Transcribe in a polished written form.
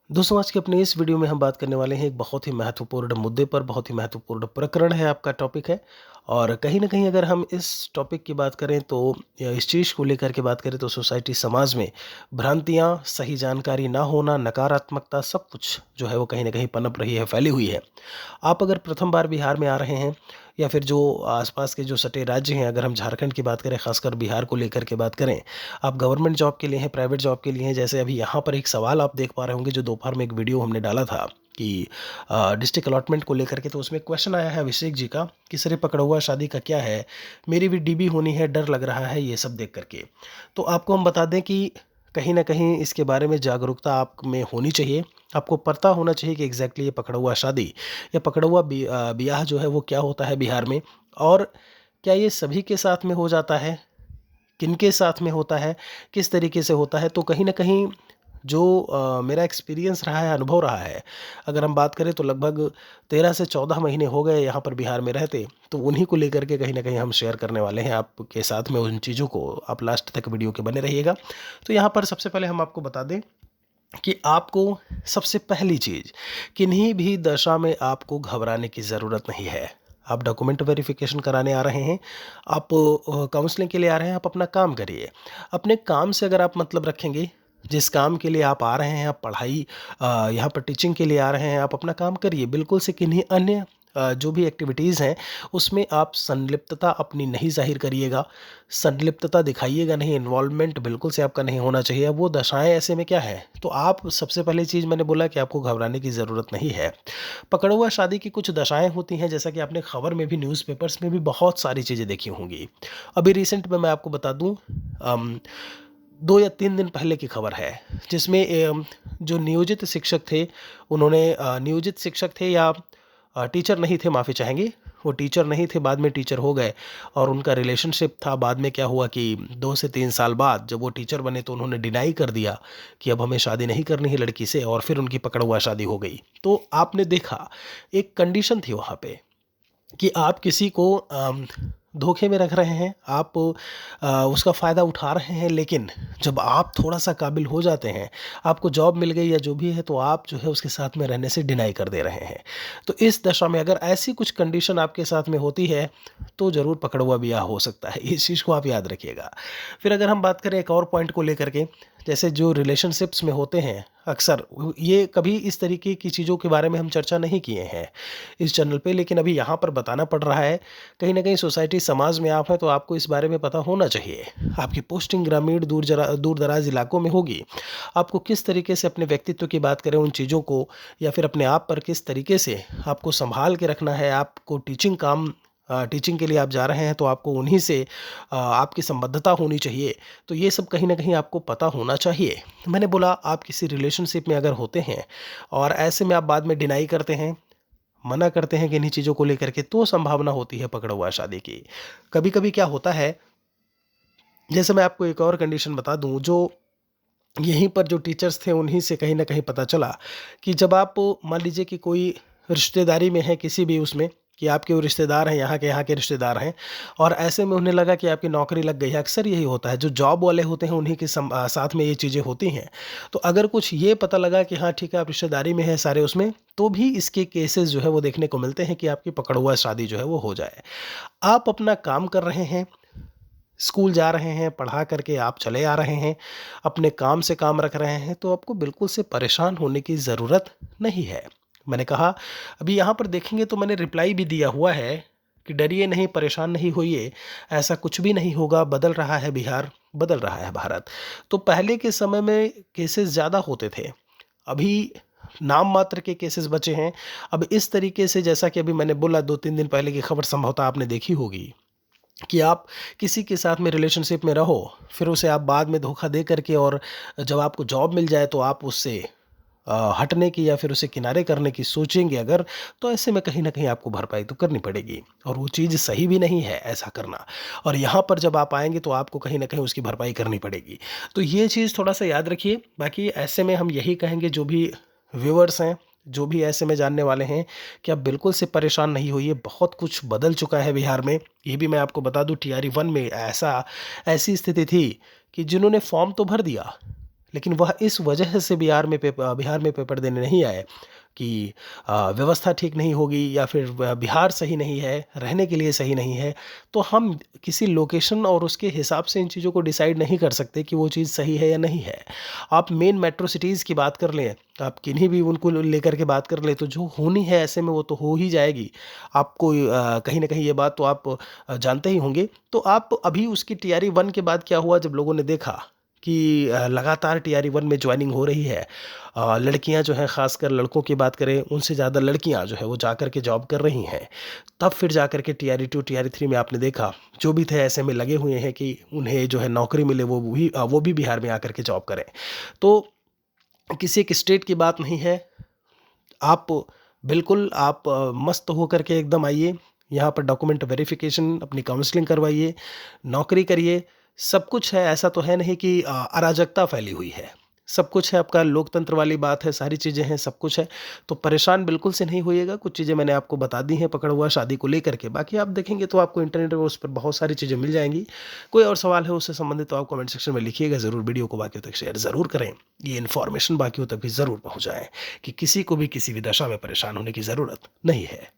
दोस्तों, आज के अपने इस वीडियो में हम बात करने वाले हैं एक बहुत ही महत्वपूर्ण मुद्दे पर। बहुत ही महत्वपूर्ण प्रकरण है, आपका टॉपिक है। और कहीं न कहीं अगर हम इस टॉपिक की बात करें तो या इस चीज़ को लेकर के बात करें तो सोसाइटी समाज में भ्रांतियाँ, सही जानकारी ना होना, नकारात्मकता सब कुछ जो है वो कहीं न कहीं पनप रही है, फैली हुई है। आप अगर प्रथम बार बिहार में आ रहे हैं या फिर जो आस-पास के जो सटे राज्य हैं, अगर हम झारखंड की बात करें, ख़ासकर बिहार को लेकर के बात करें, आप गवर्नमेंट जॉब के लिए हैं, प्राइवेट जॉब के लिए हैं, जैसे अभी यहाँ पर एक सवाल आप देख पा रहे होंगे जो दोपहर में एक वीडियो हमने डाला था कि डिस्ट्रिक्ट अलॉटमेंट को लेकर के, तो उसमें क्वेश्चन आया है अभिषेक जी का कि सर ये पकड़ा हुआ शादी का क्या है? मेरी भी डीबी होनी है, डर लग रहा है ये सब देख कर के। तो आपको हम बता दें कि कहीं न कहीं इसके बारे में जागरूकता आप में होनी चाहिए। आपको पता होना चाहिए कि एग्ज़ैक्टली ये पकड़ा हुआ शादी या पकड़ा हुआ ब्याह जो है वो क्या होता है बिहार में, और क्या ये सभी के साथ में हो जाता है? किनके साथ में होता है, किस तरीके से होता है। तो कहीं न कहीं जो मेरा एक्सपीरियंस रहा है, अनुभव रहा है, अगर हम बात करें तो लगभग 13 से 14 महीने हो गए यहाँ पर बिहार में रहते, तो उन्हीं को लेकर के कहीं न कहीं हम शेयर करने वाले हैं आपके साथ में उन चीज़ों को। आप लास्ट तक वीडियो के बने रहिएगा। तो यहाँ पर सबसे पहले हम आपको बता दें कि आपको सबसे पहली चीज़, किन्हीं भी दशा में आपको घबराने की ज़रूरत नहीं है। आप डॉक्यूमेंट वेरिफ़िकेशन कराने आ रहे हैं, आप काउंसलिंग के लिए आ रहे हैं, आप अपना काम करिए। अपने काम से अगर आप मतलब रखेंगे, जिस काम के लिए आप आ रहे हैं, आप पढ़ाई यहाँ पर टीचिंग के लिए आ रहे हैं, आप अपना काम करिए। बिल्कुल से किन्हीं अन्य जो भी एक्टिविटीज़ हैं, उसमें आप संलिप्तता अपनी नहीं ज़ाहिर करिएगा। संलिप्तता दिखाइएगा नहीं, इन्वॉल्वमेंट बिल्कुल से आपका नहीं होना चाहिए। अब वो दशाएँ ऐसे में क्या है, तो आप सबसे पहली चीज़ मैंने बोला कि आपको घबराने की ज़रूरत नहीं है। पकड़ा हुआ शादी की कुछ दशाएँ होती हैं, जैसा कि आपने खबर में भी, न्यूज़पेपर्स में भी बहुत सारी चीज़ें देखी होंगी। अभी रिसेंट में मैं आपको बता दूँ, अम, 2 या 3 दिन पहले की खबर है, जिसमें जो नियोजित शिक्षक थे, उन्होंने नियोजित शिक्षक थे या टीचर नहीं थे, माफ़ी चाहेंगे, वो टीचर नहीं थे, बाद में टीचर हो गए। और उनका रिलेशनशिप था। बाद में क्या हुआ कि 2 से 3 साल बाद जब वो टीचर बने तो उन्होंने डिनाई कर दिया कि अब हमें शादी नहीं करनी है लड़की से, और फिर उनकी पकड़ा हुआ शादी हो गई। तो आपने देखा, एक कंडीशन थी वहाँ पे कि आप किसी को धोखे में रख रहे हैं, आप उसका फ़ायदा उठा रहे हैं, लेकिन जब आप थोड़ा-सा काबिल हो जाते हैं, आपको जॉब मिल गई या जो भी है, तो आप जो है उसके साथ में रहने से डिनाई कर दे रहे हैं। तो इस दशा में अगर ऐसी कुछ कंडीशन आपके साथ में होती है, तो ज़रूर पकड़ा हुआ ब्याह हो सकता है। इस चीज़ को आप याद रखिएगा। फिर अगर हम बात करें एक और पॉइंट को लेकर के, जैसे जो रिलेशनशिप्स में होते हैं, अक्सर ये कभी इस तरीके की चीज़ों के बारे में हम चर्चा नहीं किए हैं इस चैनल पे, लेकिन अभी यहाँ पर बताना पड़ रहा है। कहीं न कहीं सोसाइटी समाज में आप हैं तो आपको इस बारे में पता होना चाहिए। आपकी पोस्टिंग ग्रामीण दूर-दराज इलाकों में होगी। आपको किस तरीके से अपने व्यक्तित्व की बात करें, उन चीज़ों को या फिर अपने आप पर किस तरीके से आपको सँभाल के रखना है। आपको टीचिंग के लिए आप जा रहे हैं, तो आपको उन्हीं से आपकी संबद्धता होनी चाहिए। तो ये सब कहीं न कहीं आपको पता होना चाहिए। मैंने बोला, आप किसी रिलेशनशिप में अगर होते हैं और ऐसे में आप बाद में डिनाई करते हैं, मना करते हैं कि इन्हीं चीज़ों को लेकर के, तो संभावना होती है पकड़ा हुआ शादी की। कभी-कभी क्या होता है, जैसे मैं आपको एक और कंडीशन बता दूँ, जो यहीं पर जो टीचर्स थे उन्हीं से कहीं न कहीं पता चला कि जब आप मान लीजिए कि कोई रिश्तेदारी में है, किसी भी उसमें, कि आपके वो रिश्तेदार हैं, यहाँ के रिश्तेदार हैं, और ऐसे में उन्हें लगा कि आपकी नौकरी लग गई है। अक्सर यही होता है, जो जॉब वाले होते हैं उन्हीं के साथ में ये चीज़ें होती हैं। तो अगर कुछ ये पता लगा कि हाँ ठीक है, आप रिश्तेदारी में हैं सारे उसमें, तो भी इसके केसेस जो है वो देखने को मिलते हैं कि आपकी पकड़ा हुआ शादी जो है वो हो जाए। आप अपना काम कर रहे हैं, स्कूल जा रहे हैं, पढ़ा करके आप चले आ रहे हैं, अपने काम से काम रख रहे हैं, तो आपको बिल्कुल से परेशान होने की ज़रूरत नहीं है। मैंने कहा, अभी यहाँ पर देखेंगे तो मैंने रिप्लाई भी दिया हुआ है कि डरिए नहीं, परेशान नहीं होइए, ऐसा कुछ भी नहीं होगा, बदल रहा है बिहार, बदल रहा है भारत। तो पहले के समय में केसेस ज़्यादा होते थे, अभी नाम मात्र के केसेस बचे हैं। अब इस तरीके से, जैसा कि अभी मैंने बोला, 2-3 दिन पहले की खबर संभवतः आपने देखी होगी कि आप किसी के साथ में रिलेशनशिप में रहो, फिर उसे आप बाद में धोखा दे करके, और जब आपको जॉब मिल जाए तो आप उससे हटने की या फिर उसे किनारे करने की सोचेंगे अगर, तो ऐसे में कहीं न कहीं आपको भरपाई तो करनी पड़ेगी, और वो चीज़ सही भी नहीं है ऐसा करना। और यहाँ पर जब आप आएँगे तो आपको कहीं न कहीं उसकी भरपाई करनी पड़ेगी। तो ये चीज़ थोड़ा-सा याद रखिए। बाकी ऐसे में हम यही कहेंगे, जो भी व्यूअर्स हैं, जो भी ऐसे में जानने वाले हैं, कि आप बिल्कुल से परेशान नहीं होइए। बहुत कुछ बदल चुका है बिहार में। ये भी मैं आपको बता दूँ, टीआरई 1 में ऐसी स्थिति थी कि जिन्होंने फॉर्म तो भर दिया, लेकिन वह इस वजह से बिहार में पेपर देने नहीं आए कि व्यवस्था ठीक नहीं होगी या फिर बिहार सही नहीं है, रहने के लिए सही नहीं है। तो हम किसी लोकेशन और उसके हिसाब से इन चीज़ों को डिसाइड नहीं कर सकते कि वो चीज़ सही है या नहीं है। आप मेन मेट्रो सिटीज़ की बात कर लें, आप किन्हीं भी उनको लेकर के बात कर लें, तो जो होनी है ऐसे में वो तो हो ही जाएगी। आपको कहीं न कहीं ये बात तो आप जानते ही होंगे। तो आप अभी उसकी टीआरई 1 के बाद क्या हुआ, जब लोगों ने देखा कि लगातार टीआरई 1 में जॉइनिंग हो रही है। लड़कियां जो हैं, ख़ासकर लड़कों की बात करें, उनसे ज़्यादा लड़कियां जो है वो जा कर के जॉब कर रही हैं। तब फिर जा कर के टीआरई 2 टीआरई 3 में आपने देखा, जो भी थे ऐसे में लगे हुए हैं कि उन्हें जो है नौकरी मिले, वो भी बिहार में आकर के जॉब करें। तो किसी एक स्टेट की बात नहीं है। आप बिल्कुल आप मस्त होकर के एकदम आइए, यहाँ पर डॉक्यूमेंट वेरिफिकेशन, अपनी काउंसलिंग करवाइए, नौकरी करिए, सब कुछ है। ऐसा तो है नहीं कि अराजकता फैली हुई है। सब कुछ है, आपका लोकतंत्र वाली बात है, सारी चीज़ें हैं, सब कुछ है। तो परेशान बिल्कुल से नहीं होइएगा। कुछ चीज़ें मैंने आपको बता दी हैं पकड़ा हुआ शादी को लेकर के। बाकी आप देखेंगे तो आपको इंटरनेट पे उस पर बहुत सारी चीज़ें मिल जाएँगी। कोई और सवाल है उससे संबंधित तो आप कमेंट सेक्शन में लिखिएगा ज़रूर। वीडियो को बाकियों तक शेयर ज़रूर करें। ये इन्फॉर्मेशन बाकियों तक भी ज़रूर पहुँचाएँ कि किसी को भी किसी भी दशा में परेशान होने की ज़रूरत नहीं है।